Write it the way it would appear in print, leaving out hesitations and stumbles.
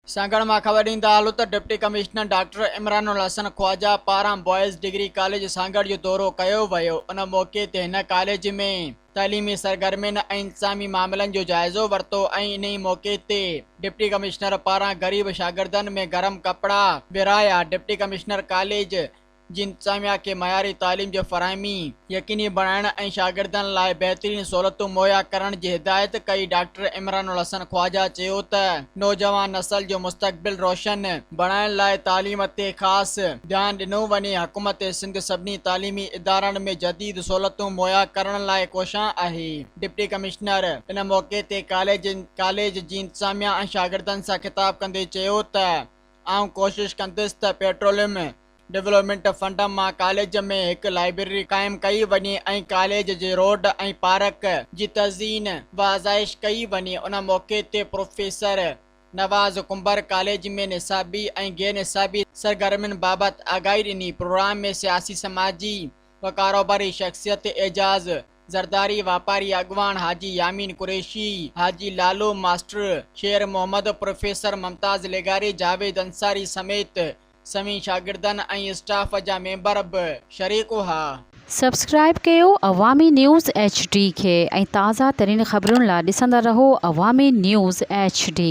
सांगड़ मां ख़बर ॾींदा हलूं त deputy commissioner doctor Imranul Hasan Khawaja पारां बॉयज़ डिग्री कॉलेज सांगड़ जो दौरो कयो वियो। उन मौक़े ते हिन कॉलेज में तइलीमी सरगर्मियुनि ऐं इंतिज़ामी मामलनि जो जाइज़ो वरितो ऐं इन ई मौक़े ते डिप्टी कमिश्नर पारां ग़रीब शागिर्दनि में गरम कपिड़ा विराया। डिप्टी कमिश्नर कॉलेज जी इंतिज़ामिया खे मयारी तालीम जो फ़राहमी यकीनी बणाइण ऐं शागिर्दनि लाइ बहितरीन सहूलियतूं मुहैया करण जी हिदायत कई। डॉक्टर इमरानुल हसन ख्वाजा चयो त नौजवान नस्ल जो मुस्तक़बिल रोशन बणाइण लाइ तालीम ते ख़ासि ध्यानु ॾिनो वञे। हुकूमत सिंध सभिनी तालीमी इदारनि में जदीद सहूलियतूं मुहैया करण लाइ कोशां आहे। डिप्टी कमिश्नर इन मौक़े ते कॉलेज जी इंतिज़ामिया ऐं शागिर्दनि सां ख़िताब कंदे चयो त आउं कोशिशि कंदुसि त पेट्रोलियम डेवलपमेंट फंड मां कॉलेज में हिकु लाइब्रेरी क़ाइमु कई वञे ऐं कॉलेज जे रोड ऐं पार्क जी तज़ीन व आज़ाइश कई वञे। उन मौक़े ते प्रोफेसर नवाज़ कुंबर कॉलेज में निसाबी ऐं गैर निसाबी सरगर्मियुनि बाबति आगाही ॾिनी। प्रोग्राम में सियासी समाजी व कारोबारी शख़्सियत एजाज़ ज़रदारी वापारी अॻवान हाजी यामीन कुरैशी हाजी लालो मास्टर शेर मोहम्मद प्रोफेसर मुमताज़ लेगारी जावेद अंसारी समेत सभी शागिर्दनि ऐं स्टाफ जा मेंबर बि शरीक हुआ। सब्सक्राइब कयो अवामी न्यूज़ HD खे ऐं ताज़ा तरीन ख़बरुनि लाइ ॾिसंदा रहो अवामी न्यूज़ HD।